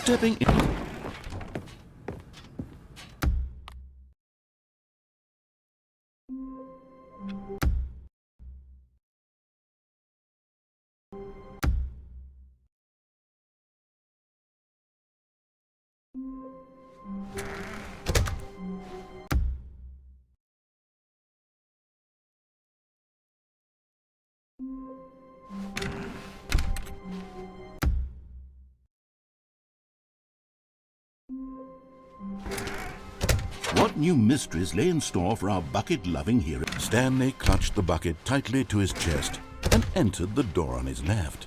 Stepping in... What new mysteries lay in store for our bucket-loving hero? Stanley clutched the bucket tightly to his chest and entered the door on his left.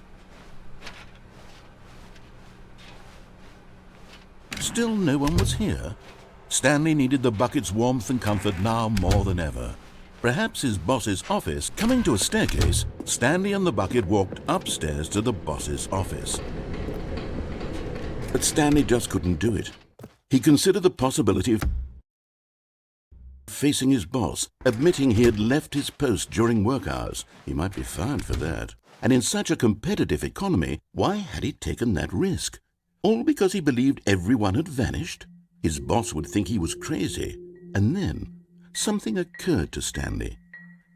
Still no one was here. Stanley needed the bucket's warmth and comfort now more than ever. Perhaps his boss's office. Coming to a staircase, Stanley and the bucket walked upstairs to the boss's office. But Stanley just couldn't do it. He considered the possibility of facing his boss, admitting he had left his post during work hours. He might be fired for that. And in such a competitive economy, why had he taken that risk? All because he believed everyone had vanished? His boss would think he was crazy. And then something occurred to Stanley.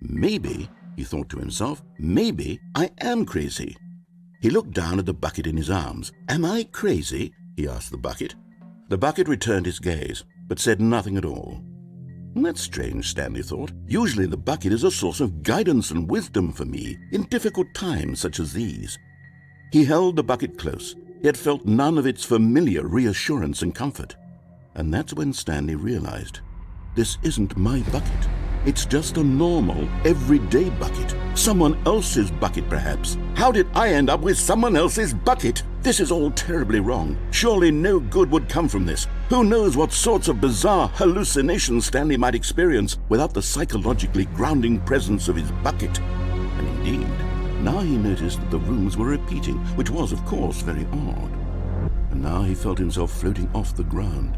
Maybe, he thought to himself, maybe I am crazy. He looked down at the bucket in his arms. Am I crazy? He asked the bucket. The bucket returned his gaze, but said nothing at all. That's strange, Stanley thought. Usually the bucket is a source of guidance and wisdom for me in difficult times such as these. He held the bucket close, yet felt none of its familiar reassurance and comfort. And that's when Stanley realized, this isn't my bucket. It's just a normal, everyday bucket. Someone else's bucket, perhaps. How did I end up with someone else's bucket? This is all terribly wrong. Surely no good would come from this. Who knows what sorts of bizarre hallucinations Stanley might experience without the psychologically grounding presence of his bucket. And indeed, now he noticed that the rooms were repeating, which was, of course, very odd. And now he felt himself floating off the ground.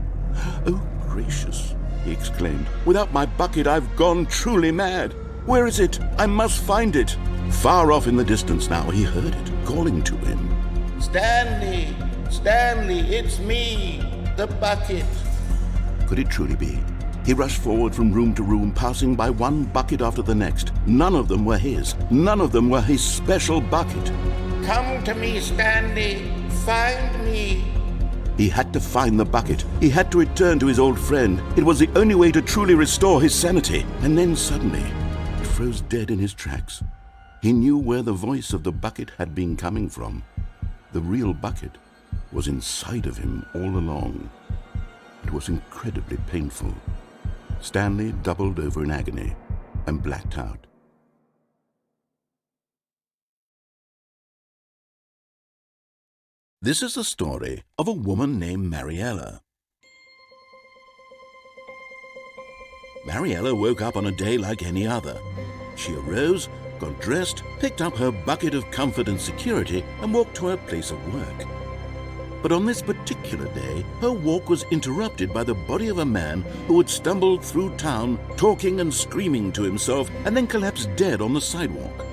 Oh, gracious, he exclaimed. Without my bucket, I've gone truly mad. Where is it? I must find it. Far off in the distance now, he heard it, calling to him. Stanley! Stanley, it's me, the bucket. Could it truly be? He rushed forward from room to room, passing by one bucket after the next. None of them were his. None of them were his special bucket. Come to me, Stanley. Find me. He had to find the bucket. He had to return to his old friend. It was the only way to truly restore his sanity. And then suddenly, he froze dead in his tracks. He knew where the voice of the bucket had been coming from. The real bucket was inside of him all along. It was incredibly painful. Stanley doubled over in agony and blacked out. This is the story of a woman named Mariella. Mariella woke up on a day like any other. She arose, got dressed, picked up her bucket of comfort and security, and walked to her place of work. But on this particular day, her walk was interrupted by the body of a man who had stumbled through town, talking and screaming to himself, and then collapsed dead on the sidewalk.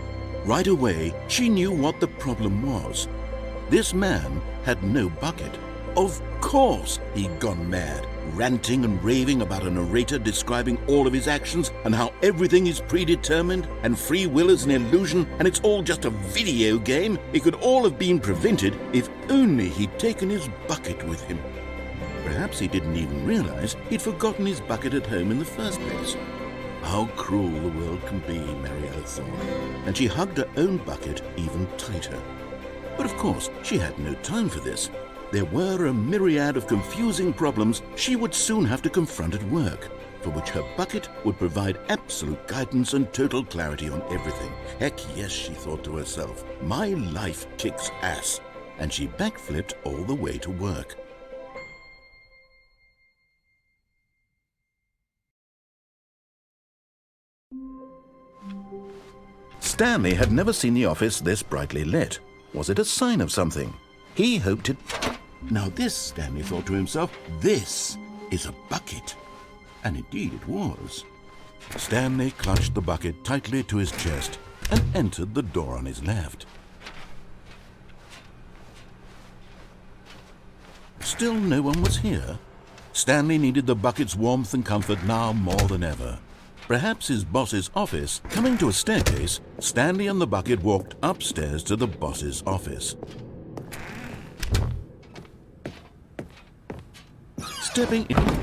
Right away, she knew what the problem was. This man had no bucket. Of course he'd gone mad, ranting and raving about a narrator describing all of his actions and how everything is predetermined and free will is an illusion and it's all just a video game. It could all have been prevented if only he'd taken his bucket with him. Perhaps he didn't even realize he'd forgotten his bucket at home in the first place. How cruel the world can be, Mariella thought, and she hugged her own bucket even tighter. But of course, she had no time for this. There were a myriad of confusing problems she would soon have to confront at work, for which her bucket would provide absolute guidance and total clarity on everything. Heck yes, she thought to herself, my life kicks ass. And she backflipped all the way to work. Stanley had never seen the office this brightly lit. Was it a sign of something? He hoped it... Now this, Stanley thought to himself, this is a bucket. And indeed it was. Stanley clutched the bucket tightly to his chest and entered the door on his left. Still no one was here. Stanley needed the bucket's warmth and comfort now more than ever. Perhaps his boss's office. Coming to a staircase, Stanley and the bucket walked upstairs to the boss's office. Stepping in.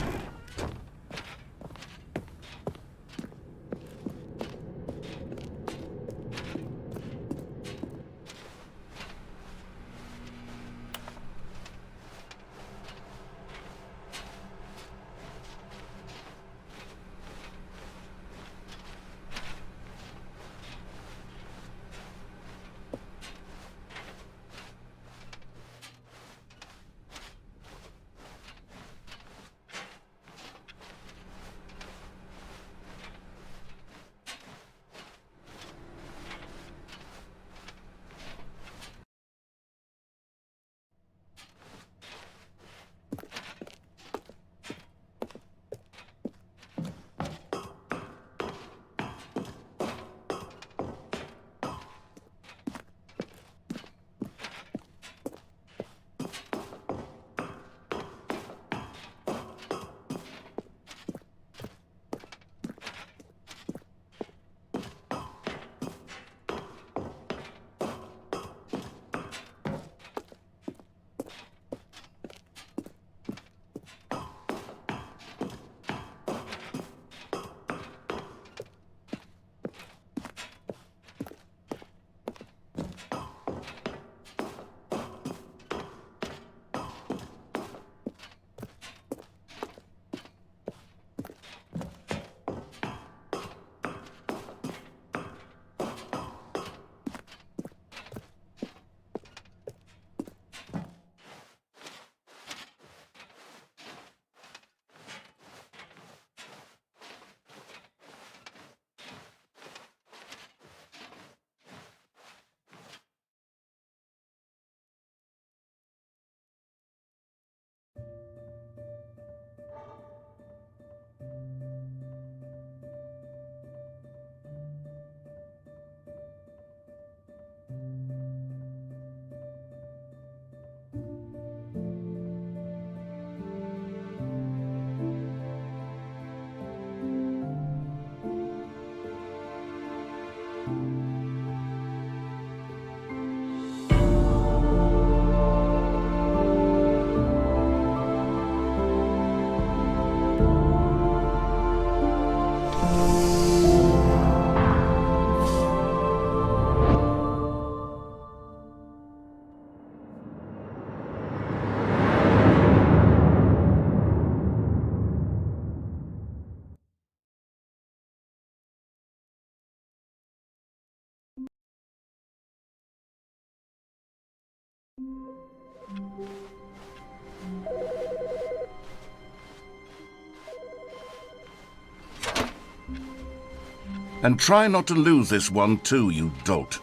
And try not to lose this one too, you dolt.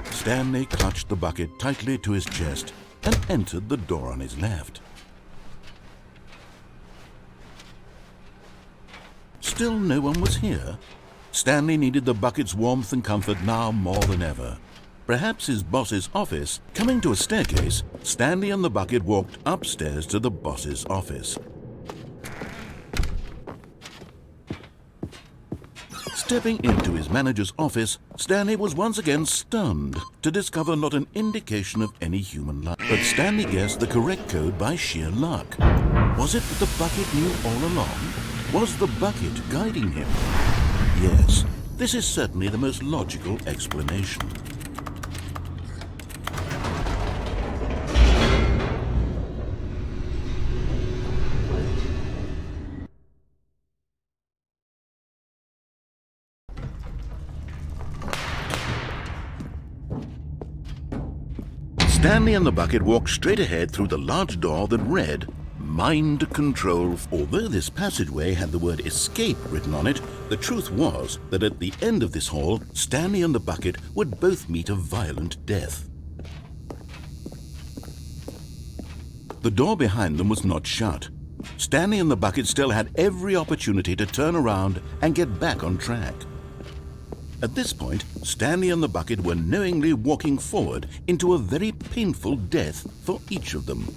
Stanley clutched the bucket tightly to his chest and entered the door on his left. Still no one was here. Stanley needed the bucket's warmth and comfort now more than ever. Perhaps his boss's office. Coming to a staircase, Stanley and the bucket walked upstairs to the boss's office. Stepping into his manager's office, Stanley was once again stunned to discover not an indication of any human life. But Stanley guessed the correct code by sheer luck. Was it that the bucket knew all along? Was the bucket guiding him? Yes, this is certainly the most logical explanation. Stanley and the bucket walked straight ahead through the large door that read, Mind Control. Although this passageway had the word escape written on it, the truth was that at the end of this hall, Stanley and the bucket would both meet a violent death. The door behind them was not shut. Stanley and the bucket still had every opportunity to turn around and get back on track. At this point, Stanley and the bucket were knowingly walking forward into a very painful death for each of them.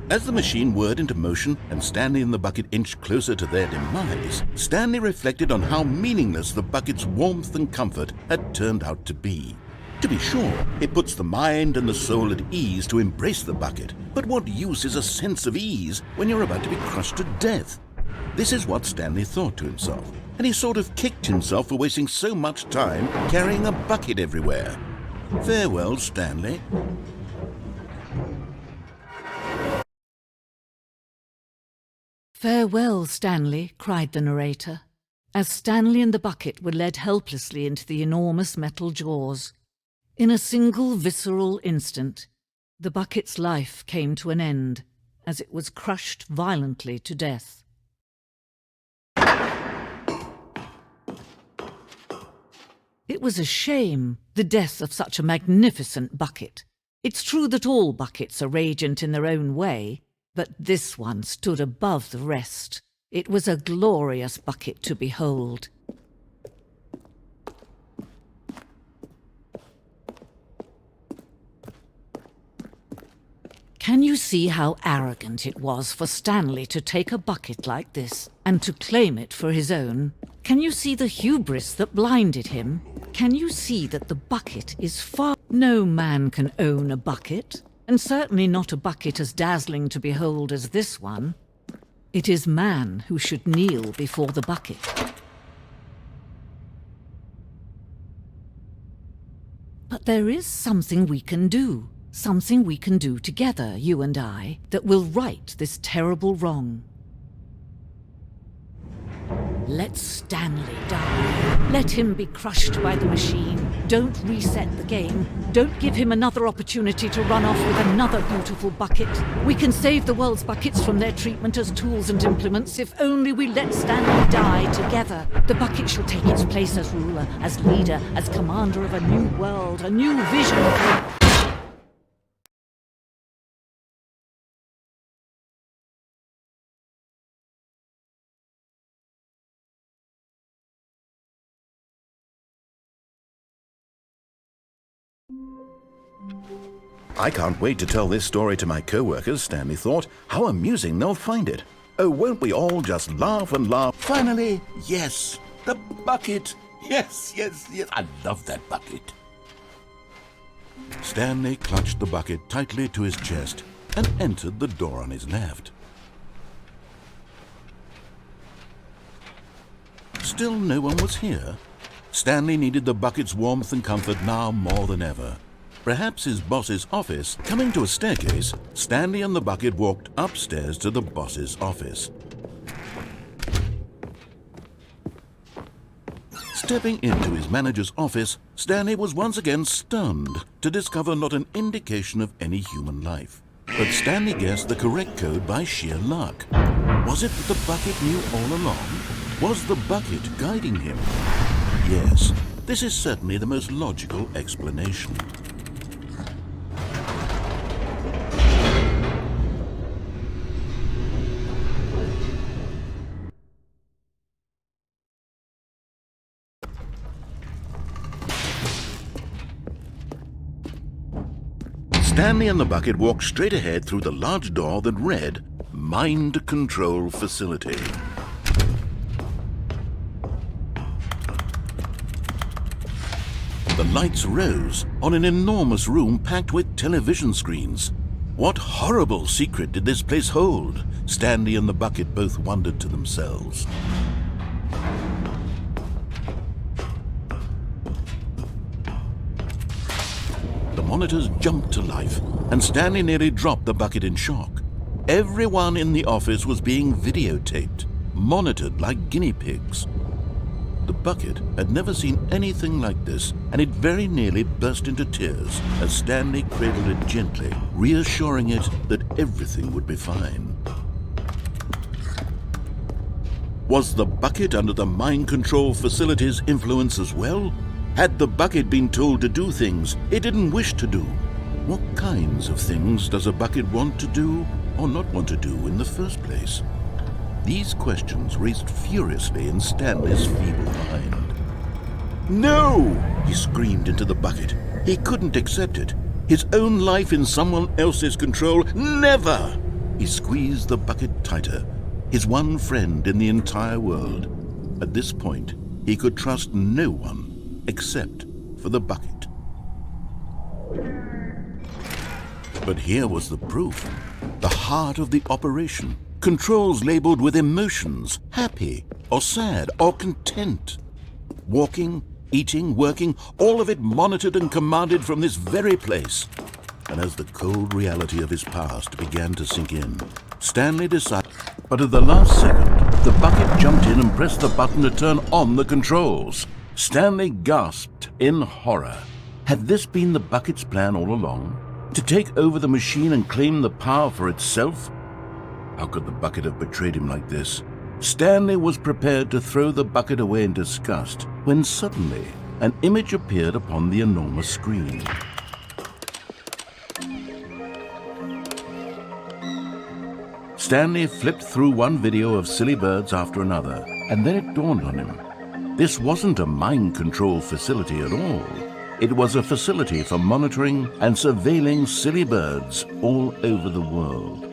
As the machine whirred into motion and Stanley and the bucket inched closer to their demise, Stanley reflected on how meaningless the bucket's warmth and comfort had turned out to be. To be sure, it puts the mind and the soul at ease to embrace the bucket, but what use is a sense of ease when you're about to be crushed to death? This is what Stanley thought to himself, and he sort of kicked himself for wasting so much time carrying a bucket everywhere. Farewell, Stanley. "Farewell, Stanley," cried the narrator, as Stanley and the bucket were led helplessly into the enormous metal jaws. In a single visceral instant, the bucket's life came to an end as it was crushed violently to death. It was a shame, the death of such a magnificent bucket. It's true that all buckets are radiant in their own way, but this one stood above the rest. It was a glorious bucket to behold. Can you see how arrogant it was for Stanley to take a bucket like this and to claim it for his own? Can you see the hubris that blinded him? Can you see that the bucket is far... No man can own a bucket, and certainly not a bucket as dazzling to behold as this one. It is man who should kneel before the bucket. But there is something we can do. Something we can do together, you and I, that will right this terrible wrong. Let Stanley die. Let him be crushed by the machine. Don't reset the game. Don't give him another opportunity to run off with another beautiful bucket. We can save the world's buckets from their treatment as tools and implements if only we let Stanley die together. The bucket shall take its place as ruler, as leader, as commander of a new world, a new vision. I can't wait to tell this story to my co-workers, Stanley thought. How amusing they'll find it. Oh, won't we all just laugh and laugh? Finally, yes, the bucket. Yes, yes, yes, I love that bucket. Stanley clutched the bucket tightly to his chest and entered the door on his left. Still no one was here. Stanley needed the bucket's warmth and comfort now more than ever. Perhaps his boss's office. Coming to a staircase, Stanley and the bucket walked upstairs to the boss's office. Stepping into his manager's office, Stanley was once again stunned to discover not an indication of any human life. But Stanley guessed the correct code by sheer luck. Was it that the bucket knew all along? Was the bucket guiding him? Yes, this is certainly the most logical explanation. Stanley and the bucket walked straight ahead through the large door that read, Mind Control Facility. The lights rose on an enormous room packed with television screens. What horrible secret did this place hold? Stanley and the bucket both wondered to themselves. The monitors jumped to life, and Stanley nearly dropped the bucket in shock. Everyone in the office was being videotaped, monitored like guinea pigs. The bucket had never seen anything like this, and it very nearly burst into tears as Stanley cradled it gently, reassuring it that everything would be fine. Was the bucket under the mind control facility's influence as well? Had the bucket been told to do things it didn't wish to do? What kinds of things does a bucket want to do or not want to do in the first place? These questions raced furiously in Stanley's feeble mind. No! He screamed into the bucket. He couldn't accept it. His own life in someone else's control, never! He squeezed the bucket tighter. His one friend in the entire world. At this point, he could trust no one except for the bucket. But here was the proof. The heart of the operation. Controls labeled with emotions, happy or sad or content. Walking, eating, working, all of it monitored and commanded from this very place. And as the cold reality of his past began to sink in, Stanley decided. But at the last second, the bucket jumped in and pressed the button to turn on the controls. Stanley gasped in horror. Had this been the bucket's plan all along? To take over the machine and claim the power for itself? How could the bucket have betrayed him like this? Stanley was prepared to throw the bucket away in disgust when suddenly an image appeared upon the enormous screen. Stanley flipped through one video of silly birds after another, and then it dawned on him. This wasn't a mind control facility at all. It was a facility for monitoring and surveilling silly birds all over the world.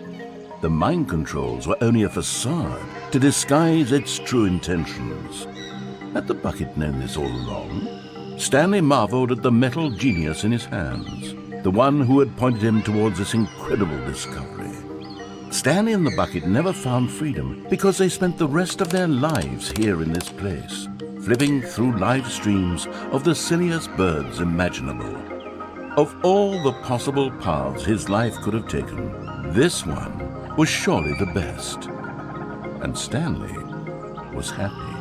The mind controls were only a facade to disguise its true intentions. Had the bucket known this all along? Stanley marveled at the metal genius in his hands, the one who had pointed him towards this incredible discovery. Stanley and the bucket never found freedom because they spent the rest of their lives here in this place, flipping through live streams of the silliest birds imaginable. Of all the possible paths his life could have taken, this one was surely the best. And Stanley was happy.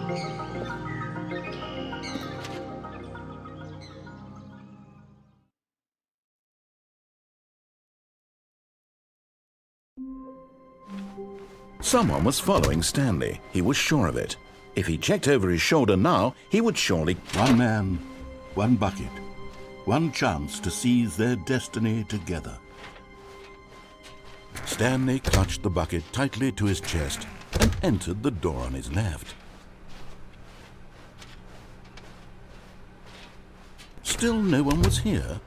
Someone was following Stanley. He was sure of it. If he checked over his shoulder now, he would surely... One man, one bucket, one chance to seize their destiny together. Stanley clutched the bucket tightly to his chest and entered the door on his left. Still no one was here.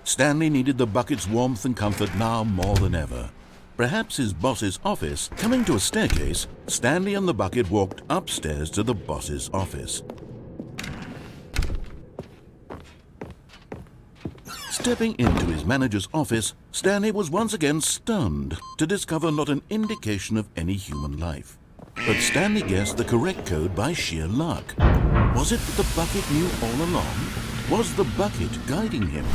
Stanley needed the bucket's warmth and comfort now more than ever. Perhaps his boss's office. Coming to a staircase, Stanley and the bucket walked upstairs to the boss's office. Stepping into his manager's office, Stanley was once again stunned to discover not an indication of any human life. But Stanley guessed the correct code by sheer luck. Was it that the bucket knew all along? Was the bucket guiding him?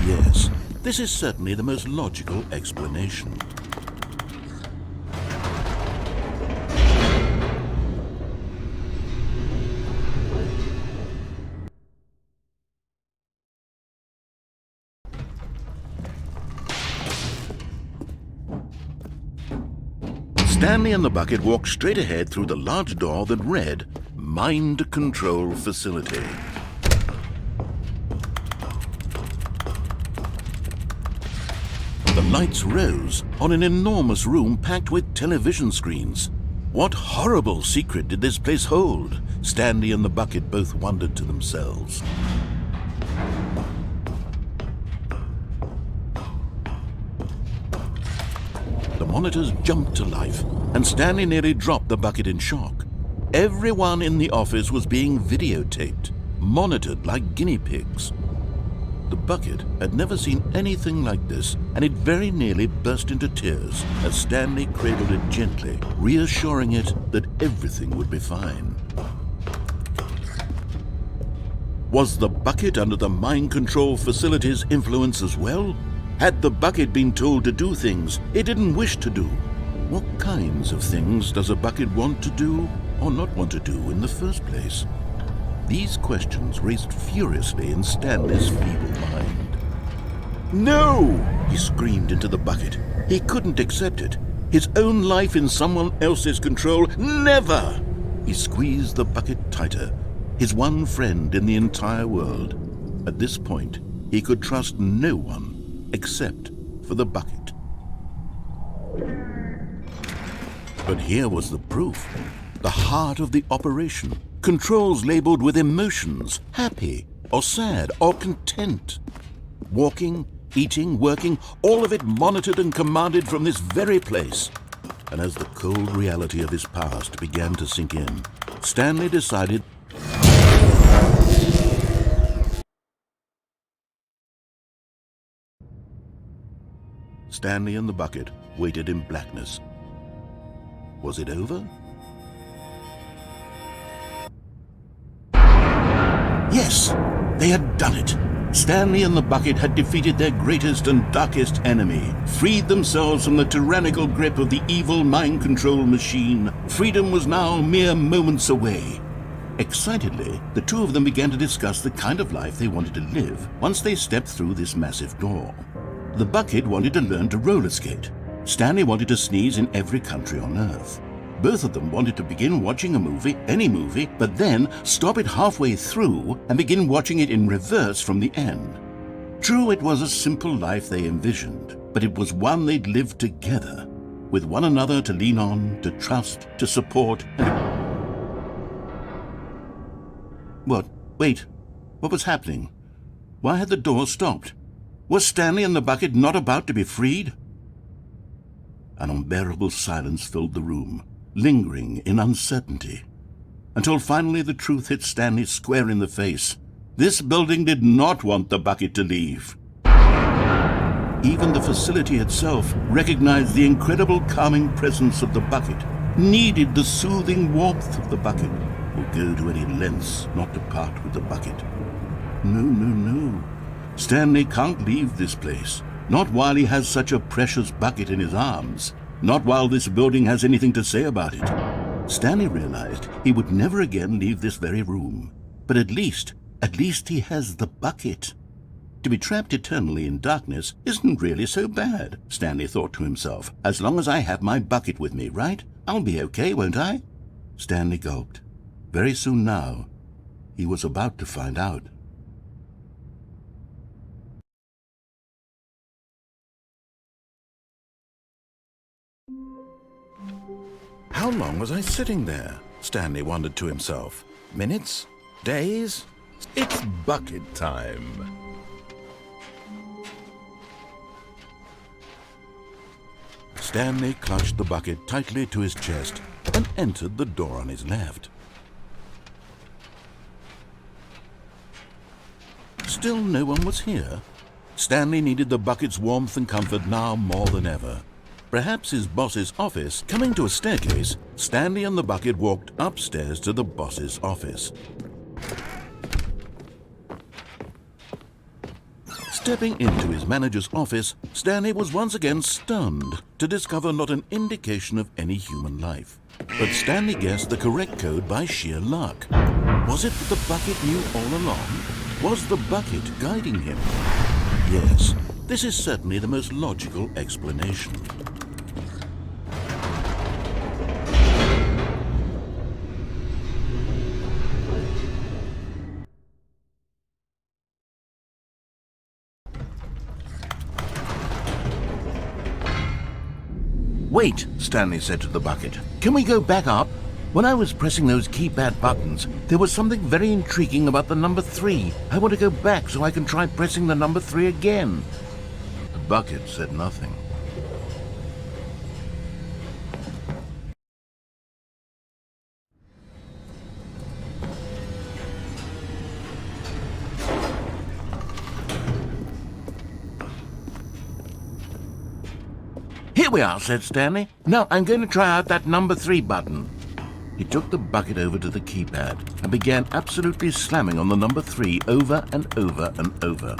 Yes, this is certainly the most logical explanation. Stanley and the bucket walked straight ahead through the large door that read, Mind Control Facility. The lights rose on an enormous room packed with television screens. What horrible secret did this place hold? Stanley and the bucket both wondered to themselves. The monitors jumped to life, and Stanley nearly dropped the bucket in shock. Everyone in the office was being videotaped, monitored like guinea pigs. The bucket had never seen anything like this, and it very nearly burst into tears as Stanley cradled it gently, reassuring it that everything would be fine. Was the bucket under the mind control facility's influence as well? Had the bucket been told to do things it didn't wish to do? What kinds of things does a bucket want to do or not want to do in the first place? These questions raced furiously in Stanley's feeble mind. No! He screamed into the bucket. He couldn't accept it. His own life in someone else's control, never! He squeezed the bucket tighter. His one friend in the entire world. At this point, he could trust no one except for the bucket. But here was the proof. The heart of the operation. Controls labeled with emotions, happy or sad or content. Walking, eating, working, all of it monitored and commanded from this very place. And as the cold reality of his past began to sink in, Stanley decided Stanley and the bucket waited in blackness. Was it over? Yes, they had done it. Stanley and the bucket had defeated their greatest and darkest enemy, freed themselves from the tyrannical grip of the evil mind control machine. Freedom was now mere moments away. Excitedly, the two of them began to discuss the kind of life they wanted to live once they stepped through this massive door. The bucket wanted to learn to roller skate. Stanley wanted to sneeze in every country on Earth. Both of them wanted to begin watching a movie, any movie, but then stop it halfway through and begin watching it in reverse from the end. True, it was a simple life they envisioned, but it was one they'd lived together, with one another to lean on, to trust, to support, and... What? Wait. What was happening? Why had the door stopped? Was Stanley and the bucket not about to be freed? An unbearable silence filled the room, lingering in uncertainty, until finally the truth hit Stanley square in the face. This building did not want the bucket to leave. Even the facility itself recognized the incredible calming presence of the bucket, needed the soothing warmth of the bucket, would go to any lengths not to part with the bucket. No, no, no. Stanley can't leave this place. Not while he has such a precious bucket in his arms. Not while this building has anything to say about it. Stanley realized he would never again leave this very room. But at least he has the bucket. To be trapped eternally in darkness isn't really so bad, Stanley thought to himself. As long as I have my bucket with me, right? I'll be okay, won't I? Stanley gulped. Very soon now, he was about to find out. How long was I sitting there? Stanley wondered to himself. Minutes? Days? It's bucket time. Stanley clutched the bucket tightly to his chest and entered the door on his left. Still no one was here. Stanley needed the bucket's warmth and comfort now more than ever. Perhaps his boss's office. Coming to a staircase, Stanley and the bucket walked upstairs to the boss's office. Stepping into his manager's office, Stanley was once again stunned to discover not an indication of any human life. But Stanley guessed the correct code by sheer luck. Was it that the bucket knew all along? Was the bucket guiding him? Yes, this is certainly the most logical explanation. Wait, Stanley said to the bucket. Can we go back up? When I was pressing those keypad buttons, there was something very intriguing about the number 3. I want to go back so I can try pressing the number 3 again. The bucket said nothing. Here we are, said Stanley. Now I'm going to try out that number 3 button. He took the bucket over to the keypad and began absolutely slamming on the number 3 over and over and over.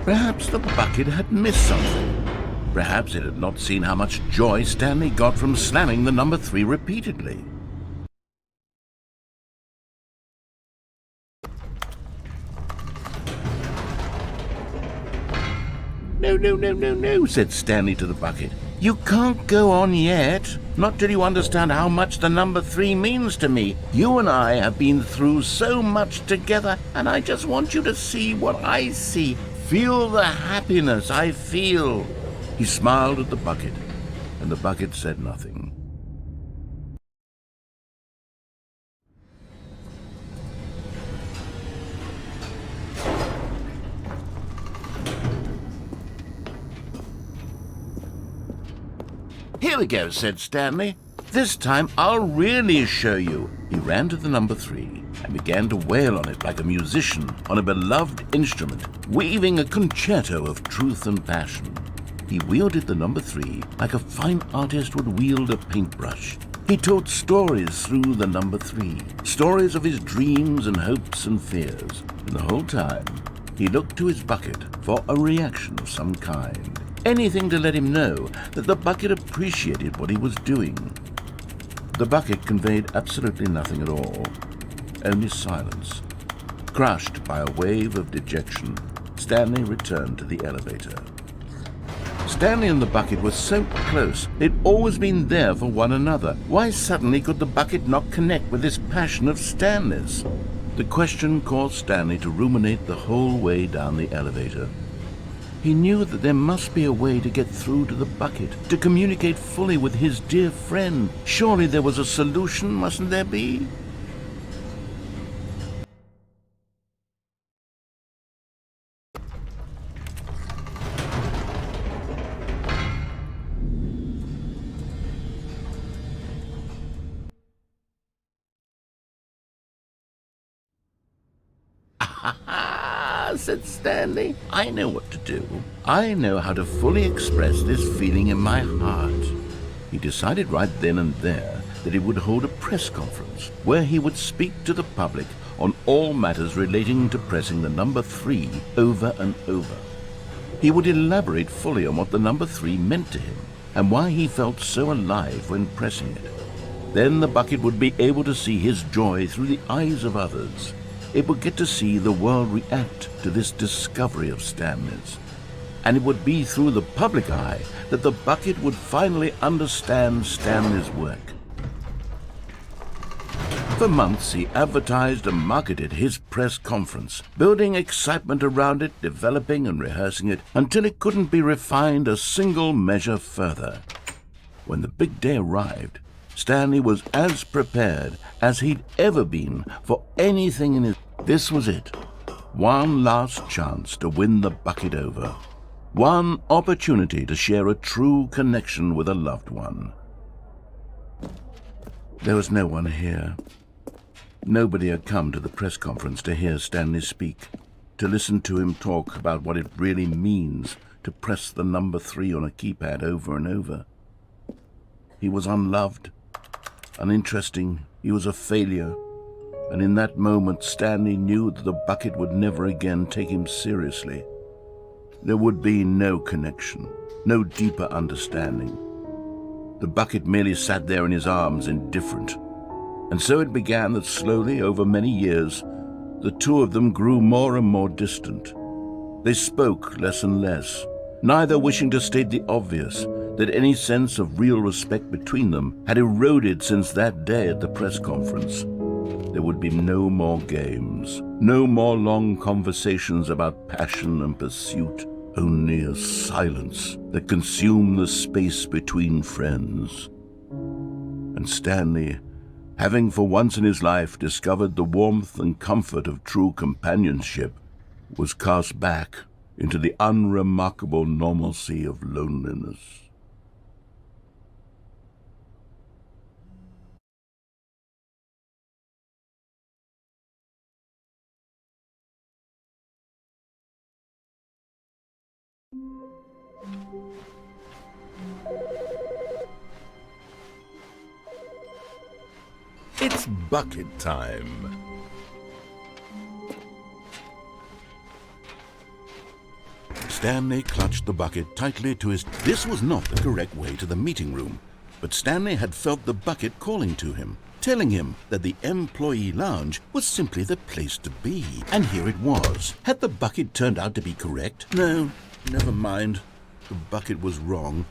Perhaps the bucket had missed something. Perhaps it had not seen how much joy Stanley got from slamming the number 3 repeatedly. No, said Stanley to the bucket. You can't go on yet. Not till you understand how much the number 3 means to me. You and I have been through so much together, and I just want you to see what I see. Feel the happiness I feel. He smiled at the bucket, and the bucket said nothing. Here we go, said Stanley. This time I'll really show you. He ran to the number 3 and began to wail on it like a musician on a beloved instrument, weaving a concerto of truth and passion. He wielded the number 3 like a fine artist would wield a paintbrush. He told stories through the number 3, stories of his dreams and hopes and fears. And the whole time, he looked to his bucket for a reaction of some kind. Anything to let him know that the bucket appreciated what he was doing. The bucket conveyed absolutely nothing at all, only silence. Crushed by a wave of dejection, Stanley returned to the elevator. Stanley and the bucket were so close. They'd always been there for one another. Why suddenly could the bucket not connect with this passion of Stanley's? The question caused Stanley to ruminate the whole way down the elevator. He knew that there must be a way to get through to the bucket, to communicate fully with his dear friend. Surely there was a solution, mustn't there be? Said Stanley. I know what to do. I know how to fully express this feeling in my heart. He decided right then and there that he would hold a press conference where he would speak to the public on all matters relating to pressing the number 3 over and over. He would elaborate fully on what the number 3 meant to him and why he felt so alive when pressing it. Then the bucket would be able to see his joy through the eyes of others. It would get to see the world react to this discovery of Stanley's. And it would be through the public eye that the bucket would finally understand Stanley's work. For months he advertised and marketed his press conference, building excitement around it, developing and rehearsing it, until it couldn't be refined a single measure further. When the big day arrived, Stanley was as prepared as he'd ever been for anything in his... This was it. One last chance to win the bucket over. One opportunity to share a true connection with a loved one. There was no one here. Nobody had come to the press conference to hear Stanley speak, to listen to him talk about what it really means to press the number 3 on a keypad over and over. He was unloved, uninteresting. He was a failure. And in that moment, Stanley knew that the bucket would never again take him seriously. There would be no connection, no deeper understanding. The bucket merely sat there in his arms, indifferent. And so it began that slowly, over many years, the two of them grew more and more distant. They spoke less and less, neither wishing to state the obvious, that any sense of real respect between them had eroded since that day at the press conference. There would be no more games, no more long conversations about passion and pursuit, only a silence that consumed the space between friends. And Stanley, having for once in his life discovered the warmth and comfort of true companionship, was cast back into the unremarkable normalcy of loneliness. It's bucket time. Stanley clutched the bucket tightly to his... This was not the correct way to the meeting room, but Stanley had felt the bucket calling to him, telling him that the employee lounge was simply the place to be. And here it was. Had the bucket turned out to be correct? No, Never mind. The bucket was wrong.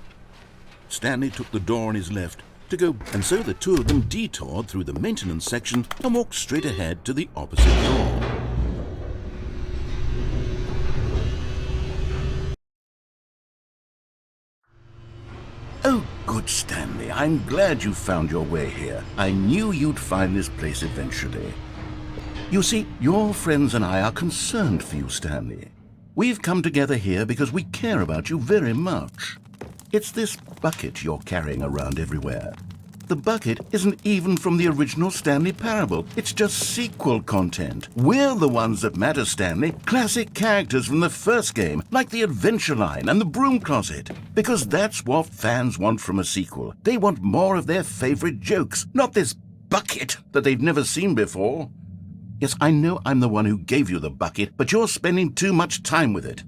Stanley took the door on his left to go, and so the two of them detoured through the maintenance section and walked straight ahead to the opposite door. Oh, good Stanley, I'm glad you found your way here. I knew you'd find this place eventually. You see, your friends and I are concerned for you, Stanley. We've come together here because we care about you very much. It's this bucket you're carrying around everywhere. The bucket isn't even from the original Stanley Parable. It's just sequel content. We're the ones that matter, Stanley. Classic characters from the first game, like the Adventure Line and the Broom Closet. Because that's what fans want from a sequel. They want more of their favorite jokes, not this bucket that they've never seen before. Yes, I know I'm the one who gave you the bucket, but you're spending too much time with it.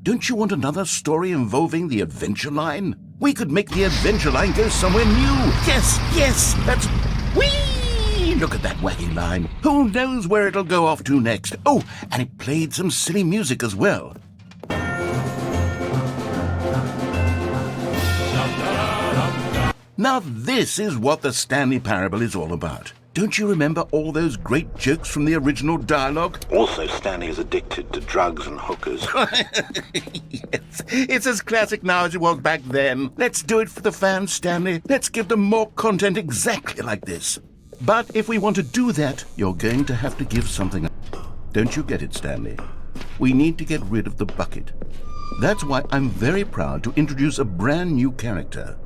Don't you want another story involving the Adventure Line? We could make the Adventure Line go somewhere new. Yes, that's... Whee! Look at that wacky line. Who knows where it'll go off to next? Oh, and it played some silly music as well. Now this is what the Stanley Parable is all about. Don't you remember all those great jokes from the original dialogue? Also, Stanley is addicted to drugs and hookers. Yes, it's as classic now as it was back then. Let's do it for the fans, Stanley. Let's give them more content exactly like this. But if we want to do that, you're going to have to give something up. Don't you get it, Stanley? We need to get rid of the bucket. That's why I'm very proud to introduce a brand new character.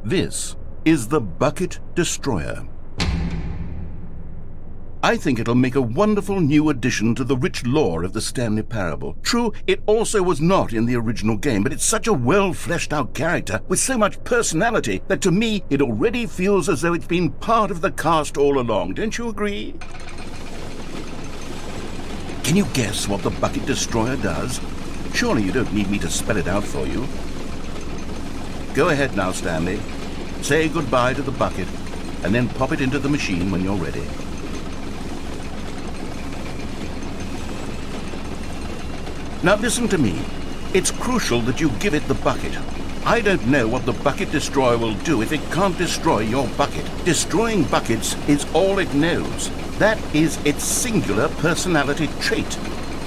This is the Bucket Destroyer. I think it'll make a wonderful new addition to the rich lore of the Stanley Parable. True, it also was not in the original game, but it's such a well-fleshed-out character with so much personality that to me it already feels as though it's been part of the cast all along. Don't you agree? Can you guess what the Bucket Destroyer does? Surely you don't need me to spell it out for you. Go ahead now, Stanley. Say goodbye to the bucket, and then pop it into the machine when you're ready. Now listen to me. It's crucial that you give it the bucket. I don't know what the Bucket Destroyer will do if it can't destroy your bucket. Destroying buckets is all it knows. That is its singular personality trait.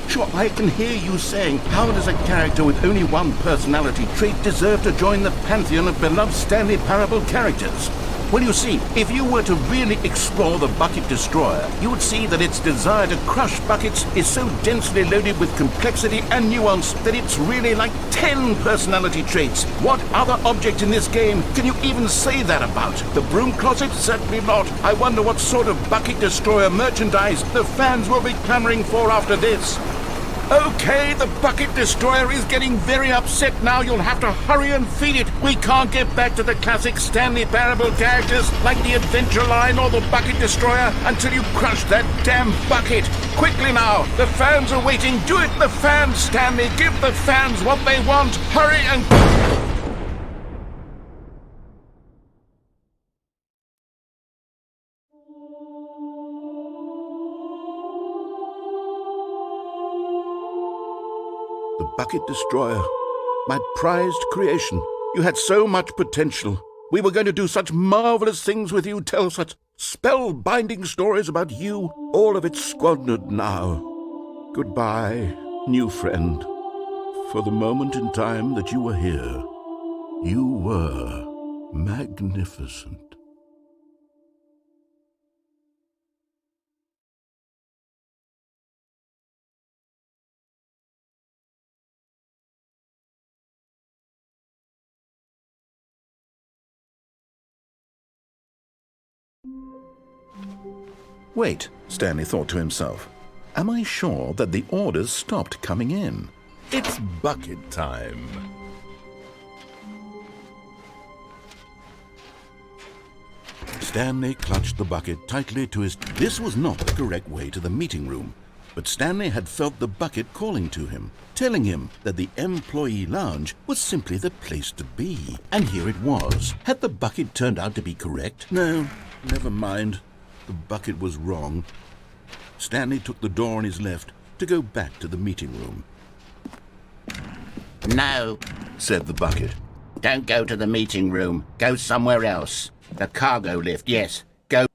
Sure, I can hear you saying, how does a character with only one personality trait deserve to join the pantheon of beloved Stanley Parable characters? Well, you see, if you were to really explore the Bucket Destroyer, you would see that its desire to crush buckets is so densely loaded with complexity and nuance that it's really like 10 personality traits. What other object in this game can you even say that about? The Broom Closet? Certainly not. I wonder what sort of Bucket Destroyer merchandise the fans will be clamoring for after this. Okay, the Bucket Destroyer is getting very upset now. You'll have to hurry and feed it. We can't get back to the classic Stanley Parable characters like the Adventure Line or the Bucket Destroyer until you crush that damn bucket. Quickly now, the fans are waiting. Do it, the fans, Stanley. Give the fans what they want. Hurry and... The Bucket Destroyer, my prized creation. You had so much potential. We were going to do such marvelous things with you, tell such spell-binding stories about you. All of it squandered now. Goodbye, new friend. For the moment in time that you were here, you were magnificent. Wait, Stanley thought to himself. Am I sure that the orders stopped coming in? It's bucket time. Stanley clutched the bucket tightly to his... This was not the correct way to the meeting room, but Stanley had felt the bucket calling to him, telling him that the employee lounge was simply the place to be. And here it was. Had the bucket turned out to be correct? No, never mind. The bucket was wrong. Stanley took the door on his left to go back to the meeting room. No, said the bucket. Don't go to the meeting room. Go somewhere else. The cargo lift, yes. Go.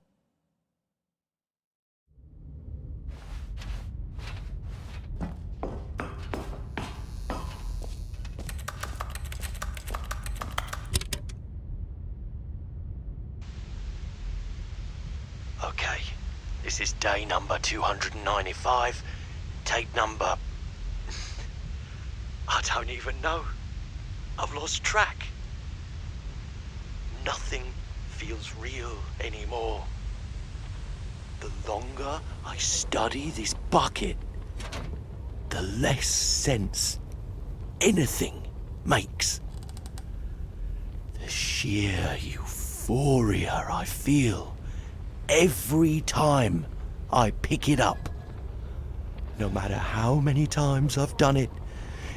Okay, this is day number 295. Tape number... I don't even know. I've lost track. Nothing feels real anymore. The longer I study this bucket, the less sense anything makes. The sheer euphoria I feel every time I pick it up. No matter how many times I've done it,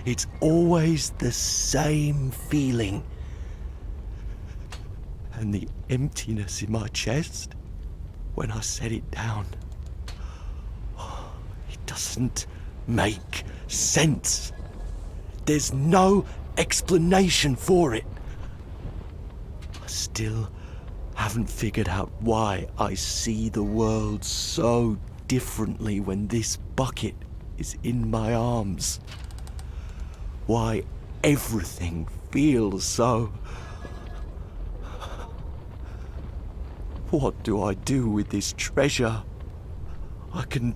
it's always the same feeling. And the emptiness in my chest when I set it down. It doesn't make sense. There's no explanation for it. I still haven't figured out why I see the world so differently when this bucket is in my arms. Why everything feels so... What do I do with this treasure? I can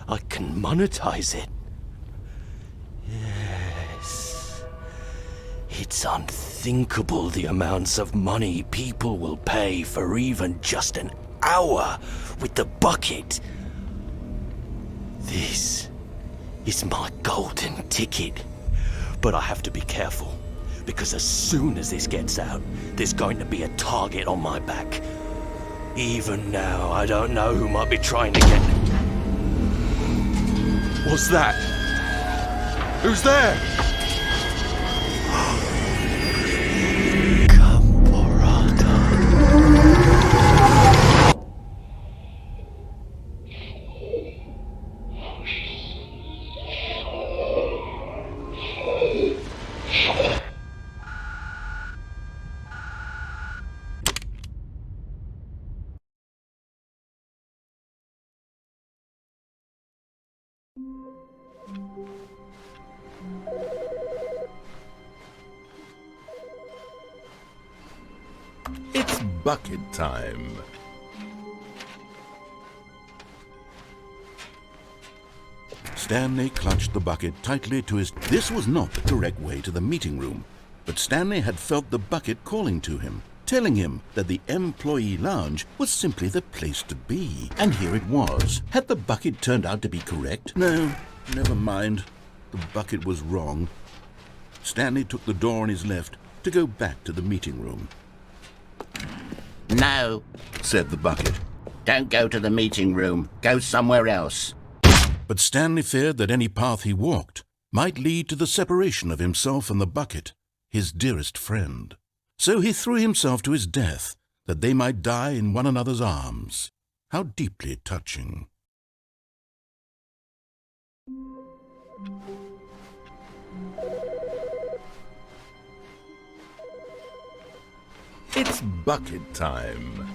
monetize it. Yes. It's unthinkable the amounts of money people will pay for even just an hour with the bucket. This is my golden ticket. But I have to be careful, because as soon as this gets out, there's going to be a target on my back. Even now, I don't know who might be trying to get... What's that? Who's there? It's bucket time. Stanley clutched the bucket tightly to his... This was not the correct way to the meeting room, but Stanley had felt the bucket calling to him, telling him that the employee lounge was simply the place to be. And here it was. Had the bucket turned out to be correct? No, never mind. The bucket was wrong. Stanley took the door on his left to go back to the meeting room. No, said the bucket. Don't go to the meeting room. Go somewhere else. But Stanley feared that any path he walked might lead to the separation of himself and the bucket, his dearest friend. So he threw himself to his death, that they might die in one another's arms. How deeply touching. It's bucket time.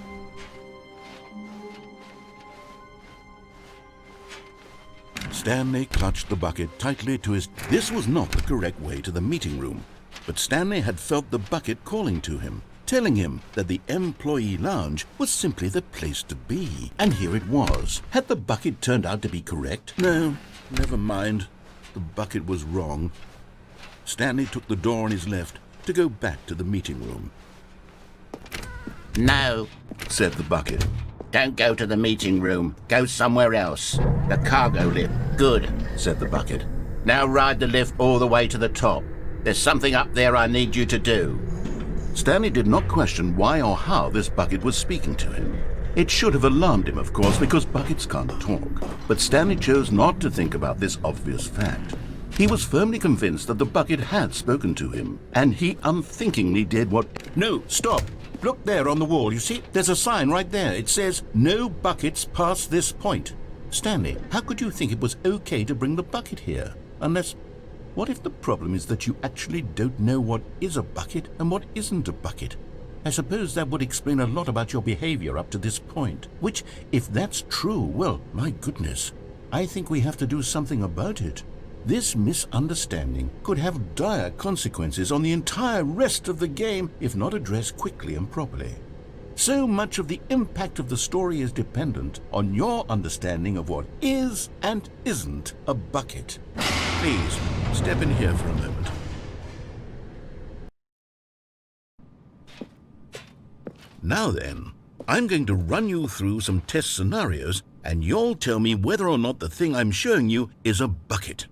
Stanley clutched the bucket tightly to his... This was not the correct way to the meeting room, but Stanley had felt the bucket calling to him, telling him that the employee lounge was simply the place to be. And here it was. Had the bucket turned out to be correct? No, never mind. The bucket was wrong. Stanley took the door on his left to go back to the meeting room. No, said the bucket. Don't go to the meeting room. Go somewhere else. The cargo lift. Good, said the bucket. Now ride the lift all the way to the top. There's something up there I need you to do. Stanley did not question why or how this bucket was speaking to him. It should have alarmed him, of course, because buckets can't talk. But Stanley chose not to think about this obvious fact. He was firmly convinced that the bucket had spoken to him, and he unthinkingly did what... No, stop! Look there on the wall, you see? There's a sign right there. It says, "No buckets past this point." Stanley, how could you think it was okay to bring the bucket here? Unless... What if the problem is that you actually don't know what is a bucket and what isn't a bucket? I suppose that would explain a lot about your behavior up to this point. Which, if that's true, well, my goodness, I think we have to do something about it. This misunderstanding could have dire consequences on the entire rest of the game if not addressed quickly and properly. So much of the impact of the story is dependent on your understanding of what is and isn't a bucket. Please, step in here for a moment. Now then, I'm going to run you through some test scenarios and you'll tell me whether or not the thing I'm showing you is a bucket.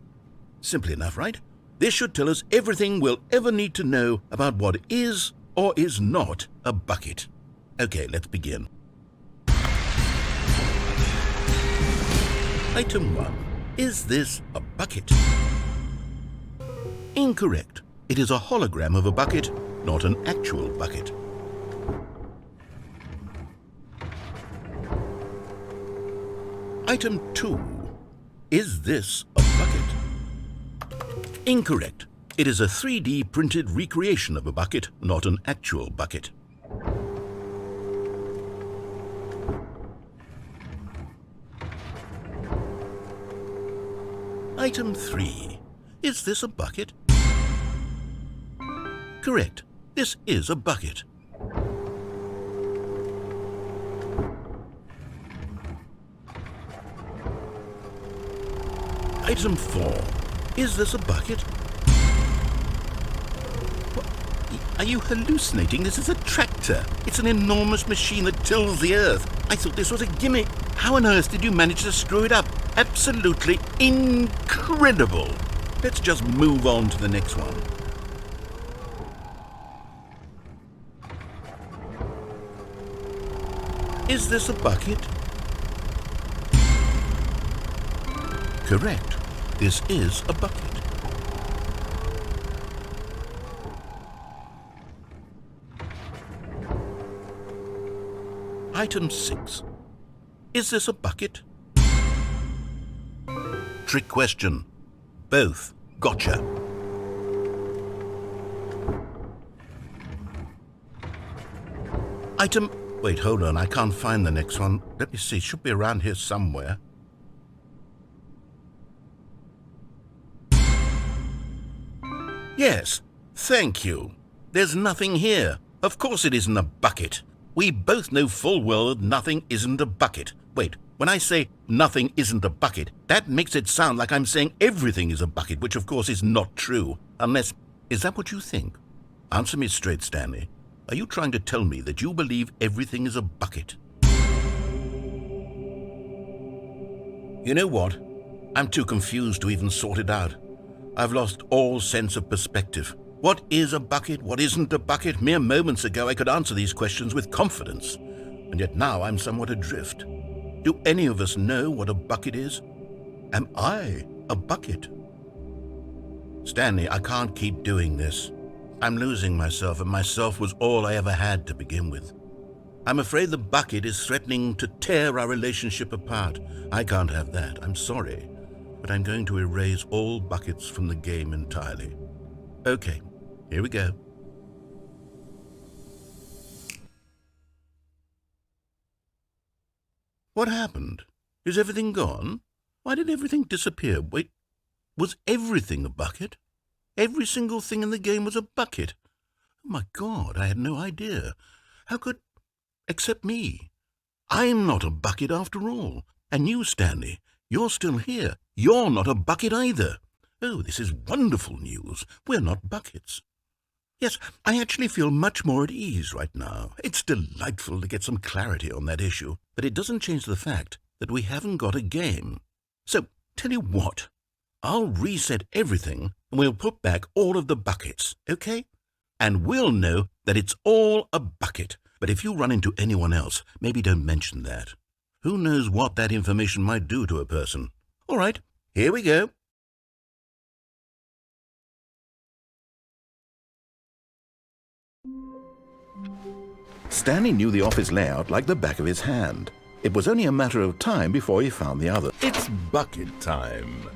Simple enough, right? This should tell us everything we'll ever need to know about what is or is not a bucket. Okay, let's begin. Item 1. Is this a bucket? Incorrect. It is a hologram of a bucket, not an actual bucket. Item 2. Is this a bucket? Incorrect. It is a 3D printed recreation of a bucket, not an actual bucket. Item 3. Is this a bucket? Correct. This is a bucket. Item 4. Is this a bucket? What? Are you hallucinating? This is a tractor. It's an enormous machine that tills the earth. I thought this was a gimmick. How on earth did you manage to screw it up? Absolutely incredible. Let's just move on to the next one. Is this a bucket? Correct. This is a bucket. Item 6. Is this a bucket? Trick question. Both. Gotcha. Item... Wait, hold on. I can't find the next one. Let me see. It should be around here somewhere. Yes. Thank you. There's nothing here. Of course it isn't a bucket. We both know full well that nothing isn't a bucket. Wait, when I say nothing isn't a bucket, that makes it sound like I'm saying everything is a bucket, which of course is not true. Unless, is that what you think? Answer me straight, Stanley. Are you trying to tell me that you believe everything is a bucket? You know what? I'm too confused to even sort it out. I've lost all sense of perspective. What is a bucket? What isn't a bucket? Mere moments ago I could answer these questions with confidence, and yet now I'm somewhat adrift. Do any of us know what a bucket is? Am I a bucket? Stanley, I can't keep doing this. I'm losing myself, and myself was all I ever had to begin with. I'm afraid the bucket is threatening to tear our relationship apart. I can't have that. I'm sorry, but I'm going to erase all buckets from the game entirely. Okay, here we go. What happened? Is everything gone? Why did everything disappear? Wait, was everything a bucket? Every single thing in the game was a bucket. Oh my God, I had no idea. How could... except me. I'm not a bucket after all. And you, Stanley, you're still here. You're not a bucket either. Oh, this is wonderful news. We're not buckets. Yes, I actually feel much more at ease right now. It's delightful to get some clarity on that issue, but it doesn't change the fact that we haven't got a game. So, tell you what, I'll reset everything and we'll put back all of the buckets, okay? And we'll know that it's all a bucket. But if you run into anyone else, maybe don't mention that. Who knows what that information might do to a person? All right, here we go. Stanley knew the office layout like the back of his hand. It was only a matter of time before he found the other. It's bucket time.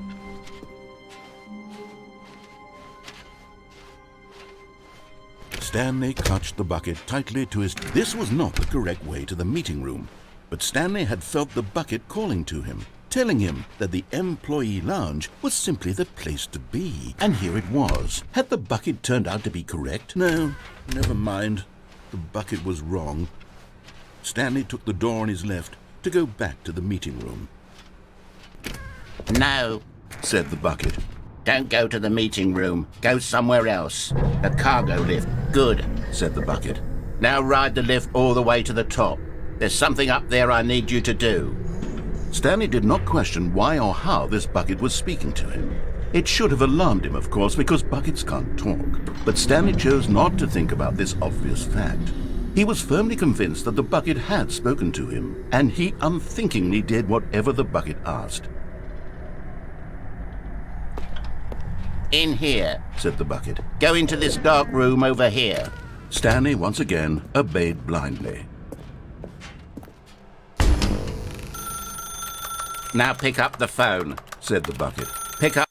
Stanley clutched the bucket tightly to his... This was not the correct way to the meeting room, but Stanley had felt the bucket calling to him, telling him that the employee lounge was simply the place to be. And here it was. Had the bucket turned out to be correct? No, never mind. The bucket was wrong. Stanley took the door on his left to go back to the meeting room. No, said the bucket. Don't go to the meeting room. Go somewhere else. A cargo lift. Good, said the bucket. Now ride the lift all the way to the top. There's something up there I need you to do. Stanley did not question why or how this bucket was speaking to him. It should have alarmed him, of course, because buckets can't talk. But Stanley chose not to think about this obvious fact. He was firmly convinced that the bucket had spoken to him, and he unthinkingly did whatever the bucket asked. In here, said the bucket. Go into this dark room over here. Stanley once again obeyed blindly. Now pick up the phone, said the bucket. Pick up.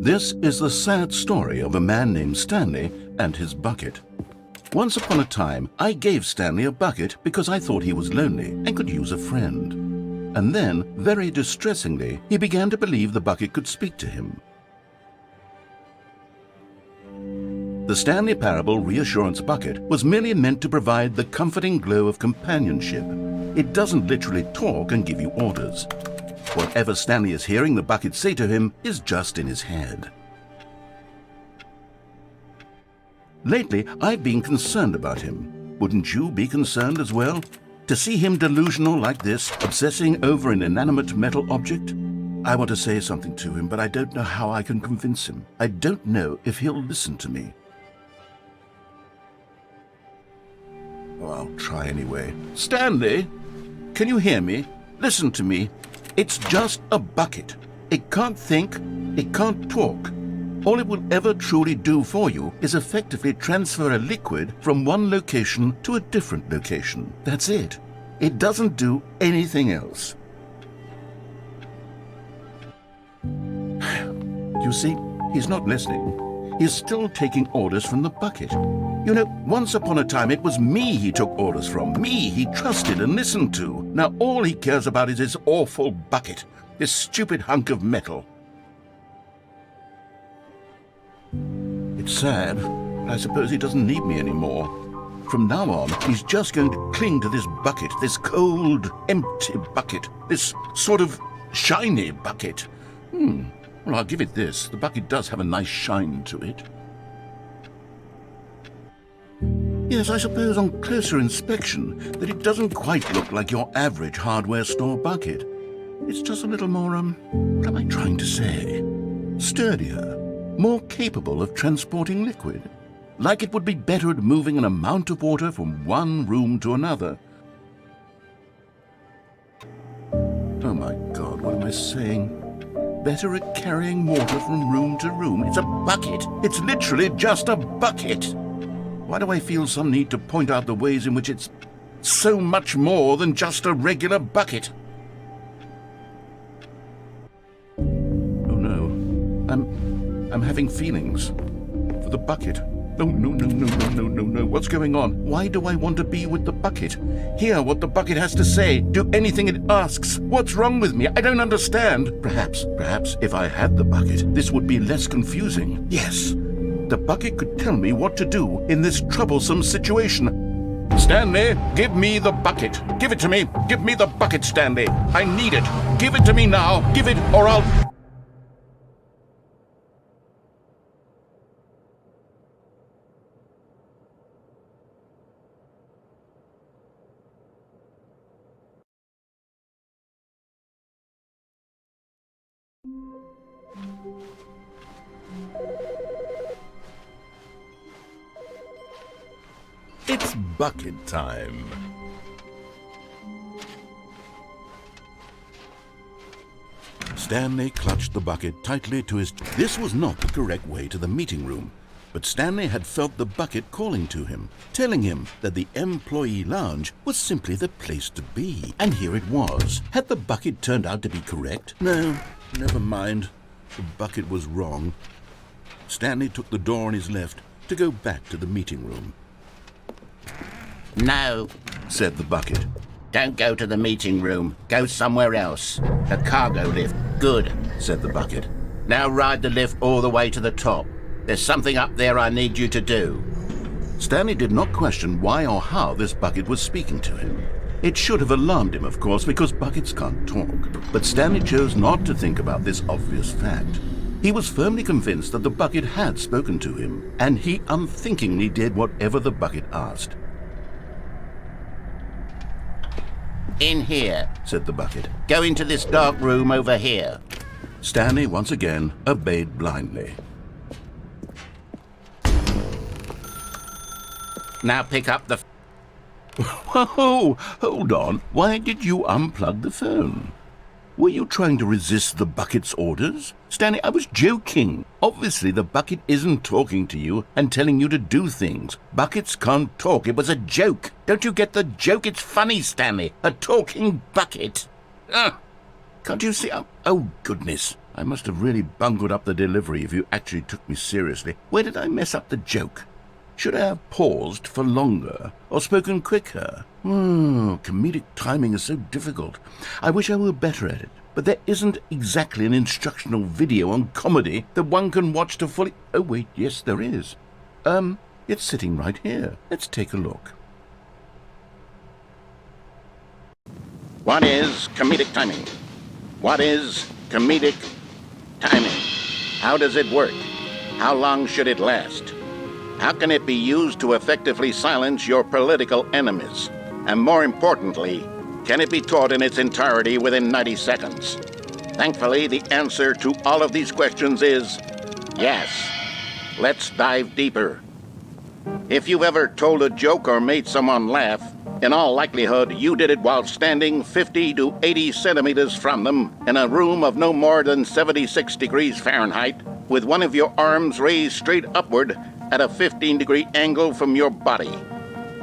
This is the sad story of a man named Stanley and his bucket. Once upon a time, I gave Stanley a bucket because I thought he was lonely and could use a friend. And then, very distressingly, he began to believe the bucket could speak to him. The Stanley Parable Reassurance Bucket was merely meant to provide the comforting glow of companionship. It doesn't literally talk and give you orders. Whatever Stanley is hearing the bucket say to him is just in his head. Lately, I've been concerned about him. Wouldn't you be concerned as well? To see him delusional like this, obsessing over an inanimate metal object? I want to say something to him, but I don't know how I can convince him. I don't know if he'll listen to me. Oh, I'll try anyway. Stanley, can you hear me? Listen to me. It's just a bucket. It can't think, it can't talk. All it will ever truly do for you is effectively transfer a liquid from one location to a different location. That's it. It doesn't do anything else. You see, he's not listening. He's still taking orders from the bucket. You know, once upon a time it was me he took orders from, me he trusted and listened to. Now all he cares about is his awful bucket, this stupid hunk of metal. It's sad, but I suppose he doesn't need me anymore. From now on, he's just going to cling to this bucket, this cold, empty bucket, this sort of shiny bucket. Well, I'll give it this. The bucket does have a nice shine to it. Yes, I suppose on closer inspection that it doesn't quite look like your average hardware store bucket. It's just a little more, what am I trying to say? Sturdier, more capable of transporting liquid. Like it would be better at moving an amount of water from one room to another. Oh my God, what am I saying? Better at carrying water from room to room. It's a bucket. It's literally just a bucket. Why do I feel some need to point out the ways in which it's so much more than just a regular bucket? Oh no, I'm having feelings for the bucket. No. What's going on? Why do I want to be with the bucket? Hear what the bucket has to say. Do anything it asks. What's wrong with me? I don't understand. Perhaps, if I had the bucket, this would be less confusing. Yes, the bucket could tell me what to do in this troublesome situation. Stanley, give me the bucket. Give it to me. Give me the bucket, Stanley. I need it. Give it to me now. Give it, or I'll... It's bucket time. Stanley clutched the bucket tightly to his... This was not the correct way to the meeting room, but Stanley had felt the bucket calling to him, telling him that the employee lounge was simply the place to be. And here it was. Had the bucket turned out to be correct? No, never mind. the bucket was wrong. Stanley took the door on his left to go back to the meeting room. "No," said the bucket. "Don't go to the meeting room. Go somewhere else. A cargo lift." "Good," said the bucket. "Now ride the lift all the way to the top. There's something up there I need you to do." Stanley did not question why or how this bucket was speaking to him. It should have alarmed him, of course, because buckets can't talk. But Stanley chose not to think about this obvious fact. He was firmly convinced that the bucket had spoken to him, and he unthinkingly did whatever the bucket asked. "In here," said the bucket. "Go into this dark room over here." Stanley once again obeyed blindly. "Now pick up the..." Whoa, hold on. Why did you unplug the phone? Were you trying to resist the bucket's orders? Stanley, I was joking. Obviously, the bucket isn't talking to you and telling you to do things. Buckets can't talk. It was a joke. Don't you get the joke? It's funny, Stanley. A talking bucket. Can't you see? Oh, goodness. I must have really bungled up the delivery if you actually took me seriously. Where did I mess up the joke? Should I have paused for longer or spoken quicker? Comedic timing is so difficult. I wish I were better at it. But there isn't exactly an instructional video on comedy that one can watch to fully... Oh, wait, yes, there is. It's sitting right here. Let's take a look. What is comedic timing? What is comedic timing? How does it work? How long should it last? How can it be used to effectively silence your political enemies? And more importantly, can it be taught in its entirety within 90 seconds? Thankfully, the answer to all of these questions is yes. Let's dive deeper. If you've ever told a joke or made someone laugh, in all likelihood, you did it while standing 50 to 80 centimeters from them in a room of no more than 76 degrees Fahrenheit, with one of your arms raised straight upward at a 15-degree angle from your body.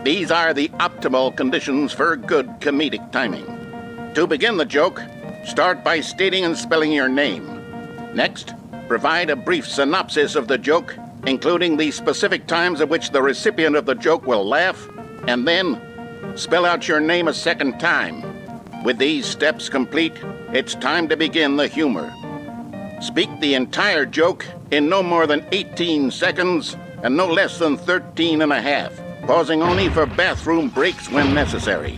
These are the optimal conditions for good comedic timing. To begin the joke, start by stating and spelling your name. Next, provide a brief synopsis of the joke, including the specific times at which the recipient of the joke will laugh, and then spell out your name a second time. With these steps complete, it's time to begin the humor. Speak the entire joke in no more than 18 seconds and no less than 13 and a half, pausing only for bathroom breaks when necessary.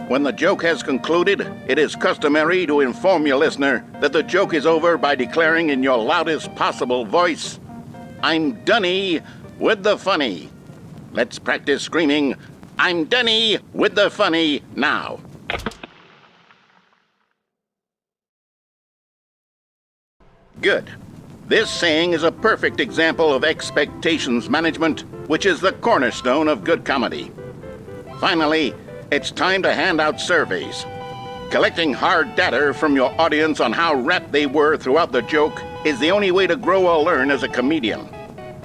When the joke has concluded, it is customary to inform your listener that the joke is over by declaring in your loudest possible voice, "I'm Dunny with the funny." Let's practice screaming, "I'm Dunny with the funny" now. Good. This saying is a perfect example of expectations management, which is the cornerstone of good comedy. Finally, it's time to hand out surveys. Collecting hard data from your audience on how rapt they were throughout the joke is the only way to grow or learn as a comedian.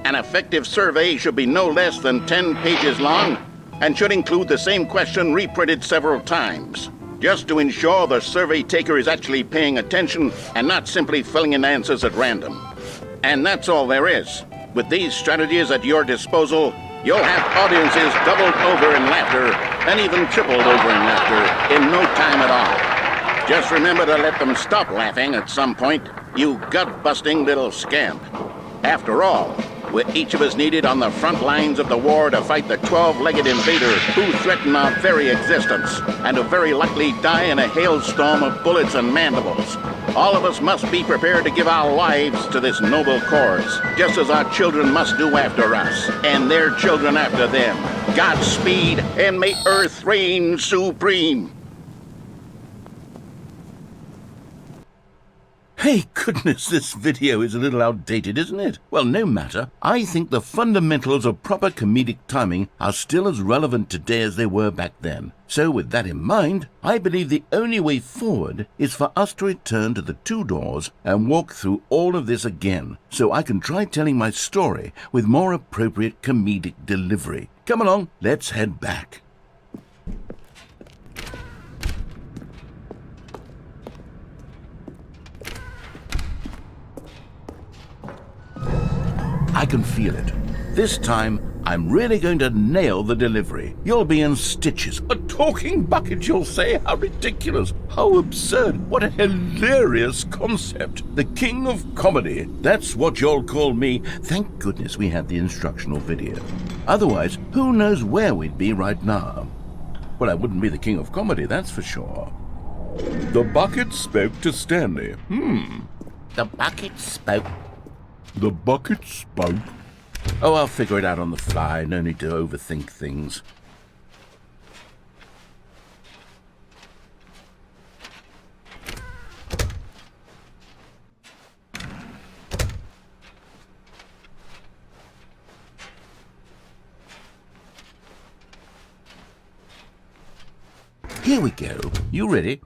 An effective survey should be no less than 10 pages long and should include the same question reprinted several times, just to ensure the survey taker is actually paying attention and not simply filling in answers at random. And that's all there is. With these strategies at your disposal, you'll have audiences doubled over in laughter and even tripled over in laughter in no time at all. Just remember to let them stop laughing at some point, you gut-busting little scamp. After all, we're each of us needed on the front lines of the war to fight the 12-legged invader who threaten our very existence and who very likely die in a hailstorm of bullets and mandibles. All of us must be prepared to give our lives to this noble cause, just as our children must do after us, and their children after them. Godspeed, and may Earth reign supreme. Hey, goodness, this video is a little outdated, isn't it? Well, no matter. I think the fundamentals of proper comedic timing are still as relevant today as they were back then. So with that in mind, I believe the only way forward is for us to return to the two doors and walk through all of this again, so I can try telling my story with more appropriate comedic delivery. Come along, let's head back. I can feel it. This time, I'm really going to nail the delivery. You'll be in stitches. A talking bucket, you'll say? How ridiculous. How absurd. What a hilarious concept. The king of comedy. That's what you'll call me. Thank goodness we had the instructional video. Otherwise, who knows where we'd be right now. Well, I wouldn't be the king of comedy, that's for sure. The bucket spoke to Stanley. The bucket spoke. The bucket spoke. Oh, I'll figure it out on the fly. No need to overthink things. Here we go. You ready?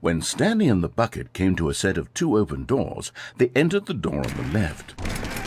When Stanley and the bucket came to a set of 2 open doors, they entered the door on the left.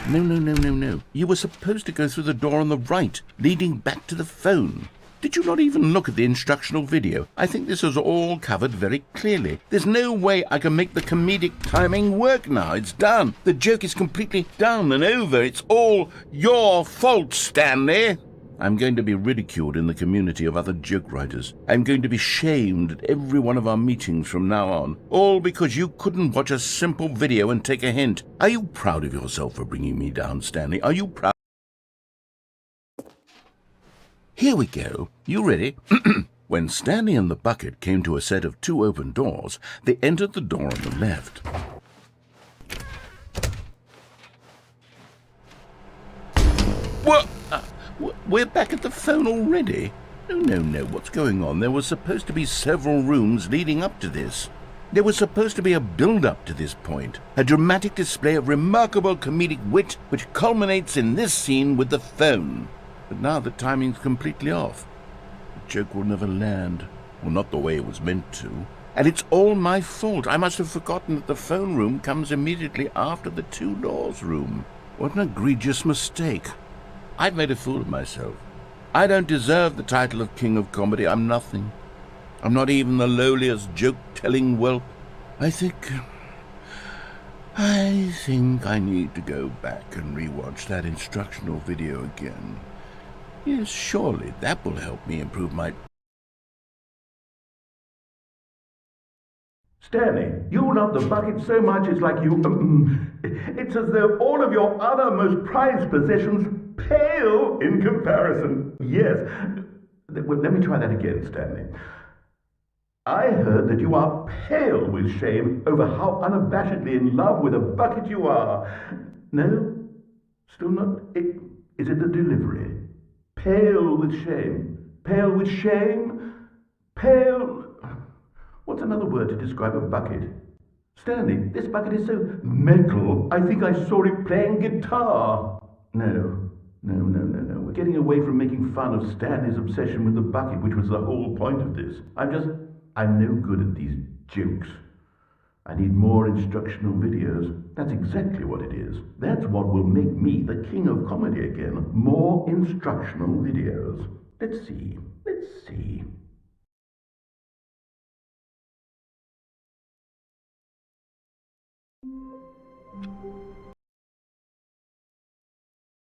No. You were supposed to go through the door on the right, leading back to the phone. Did you not even look at the instructional video? I think this is all covered very clearly. There's no way I can make the comedic timing work now. It's done. The joke is completely done and over. It's all your fault, Stanley. I'm going to be ridiculed in the community of other joke writers. I'm going to be shamed at every one of our meetings from now on, all because you couldn't watch a simple video and take a hint. Are you proud of yourself for bringing me down, Stanley? Are you proud? Here we go. You ready? When Stanley and the bucket came to a set of 2 open doors, they entered the door on the left. What? We're back at the phone already? No. What's going on? There were supposed to be several rooms leading up to this. There was supposed to be a build-up to this point, a dramatic display of remarkable comedic wit which culminates in this scene with the phone. But now the timing's completely off. The joke will never land. Well, not the way it was meant to. And it's all my fault. I must have forgotten that the phone room comes immediately after the 2 doors room. What an egregious mistake. I've made a fool of myself. I don't deserve the title of King of Comedy. I'm nothing. I'm not even the lowliest joke-telling whelp. I think I need to go back and rewatch that instructional video again. Yes, surely that will help me improve my... Stanley, you love the bucket so much it's like you... it's as though all of your other most prized possessions pale in comparison. Yes. Well, let me try that again, Stanley. I heard that you are pale with shame over how unabashedly in love with a bucket you are. No? Still not? Is it the delivery? Pale with shame. Pale with shame? Pale... What's another word to describe a bucket? Stanley, this bucket is so metal, I think I saw it playing guitar. No. We're getting away from making fun of Stanley's obsession with the bucket, which was the whole point of this. I'm no good at these jokes. I need more instructional videos. That's exactly what it is. That's what will make me the king of comedy again. More instructional videos. Let's see.